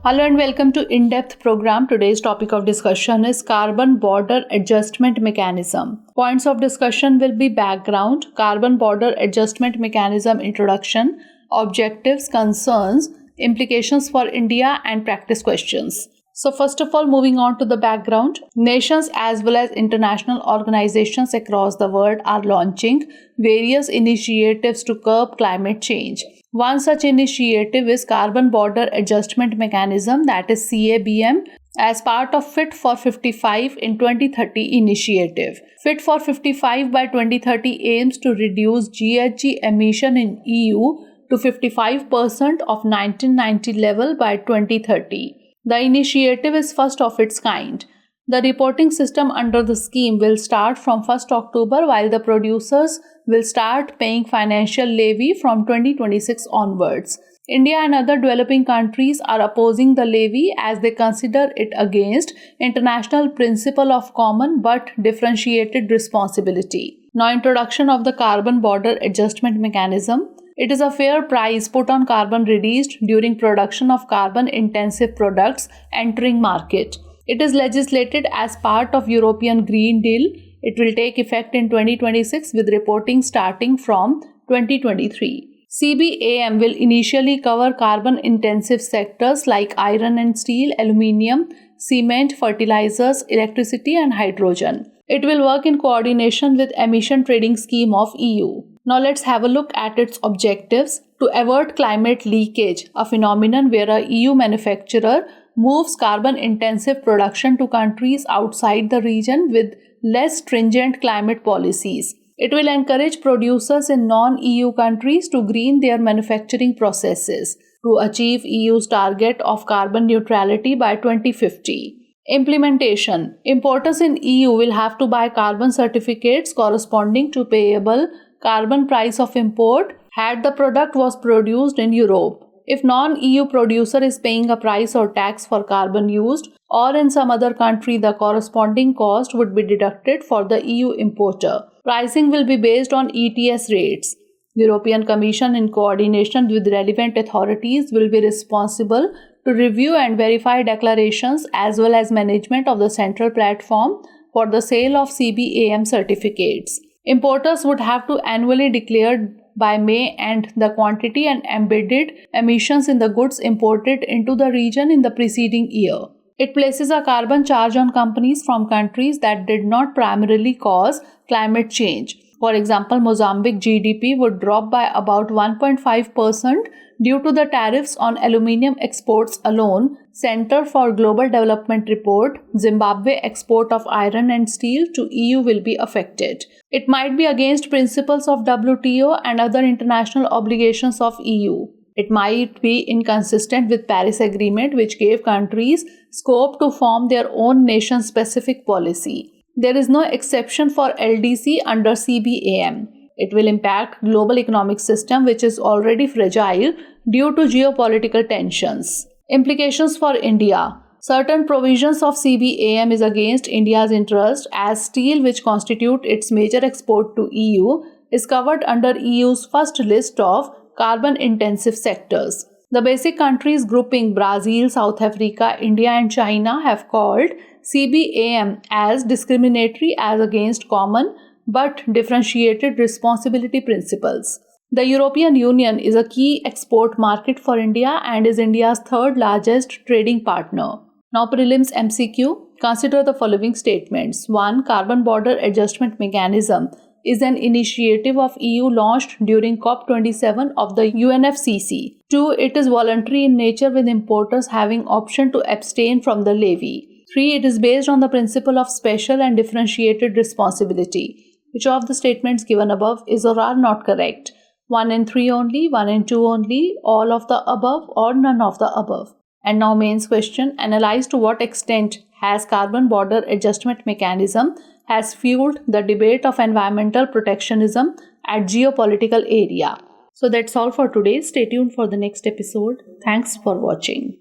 Hello and welcome to In-Depth program. Today's topic of discussion is Carbon Border Adjustment Mechanism. Points of discussion will be background, Carbon Border Adjustment Mechanism introduction, objectives, concerns, implications for India and practice questions. So first of all, moving on to the background, nations as well as international organizations across the world are launching various initiatives to curb climate change. One such initiative is Carbon Border Adjustment Mechanism, that is CABM, as part of Fit for 55 in 2030 initiative. Fit for 55 by 2030 aims to reduce GHG emission in EU to 55% of 1990 level by 2030. The initiative is first of its kind. The reporting system under the scheme will start from 1st October while the producers will start paying financial levy from 2026 onwards. India and other developing countries are opposing the levy as they consider it against international principle of common but differentiated responsibility. Now, introduction of the Carbon Border Adjustment Mechanism. It is a fair price put on carbon released during production of carbon-intensive products entering market. It is legislated as part of European Green Deal. It will take effect in 2026 with reporting starting from 2023. CBAM will initially cover carbon-intensive sectors like iron and steel, aluminium, cement, fertilizers, electricity and hydrogen. It will work in coordination with Emission Trading Scheme of EU. Now let's have a look at its objectives. To avert climate leakage, a phenomenon where a EU manufacturer moves carbon-intensive production to countries outside the region with less stringent climate policies. It will encourage producers in non-EU countries to green their manufacturing processes to achieve EU's target of carbon neutrality by 2050. Implementation. Importers in EU will have to buy carbon certificates corresponding to payable carbon price of import had the product was produced in Europe. If non-EU producer is paying a price or tax for carbon used or in some other country, the corresponding cost would be deducted for the EU importer. Pricing will be based on ETS rates. European Commission in coordination with relevant authorities will be responsible to review and verify declarations as well as management of the central platform for the sale of CBAM certificates. Importers would have to annually declare by May and the quantity and embedded emissions in the goods imported into the region in the preceding year. It places a carbon charge on companies from countries that did not primarily cause climate change. For example, Mozambique GDP would drop by about 1.5% due to the tariffs on aluminium exports alone. Center for Global Development report, Zimbabwe export of iron and steel to EU will be affected. It might be against principles of WTO and other international obligations of EU. It might be inconsistent with Paris Agreement, which gave countries scope to form their own nation-specific policy. There is no exception for LDC under CBAM. It will impact global economic system, which is already fragile due to geopolitical tensions. Implications for India. Certain provisions of CBAM is against India's interest as steel, which constitute its major export to EU, is covered under EU's first list of carbon-intensive sectors. The basic countries grouping Brazil, South Africa, India and China have called CBAM as discriminatory as against common but differentiated responsibility principles. The European Union is a key export market for India and is India's third largest trading partner. Now prelims MCQ. Consider the following statements. 1. Carbon Border Adjustment Mechanism is an initiative of EU launched during COP27 of the UNFCCC. 2. It is voluntary in nature with importers having option to abstain from the levy. 3. It is based on the principle of special and differentiated responsibility. Which of the statements given above is or are not correct? 1 and 3 only, 1 and 2 only, all of the above or none of the above. And now mains question. Analyze to what extent has Carbon Border Adjustment Mechanism has fueled the debate of environmental protectionism at geopolitical area. So that's all for today. Stay tuned for the next episode. Thanks for watching.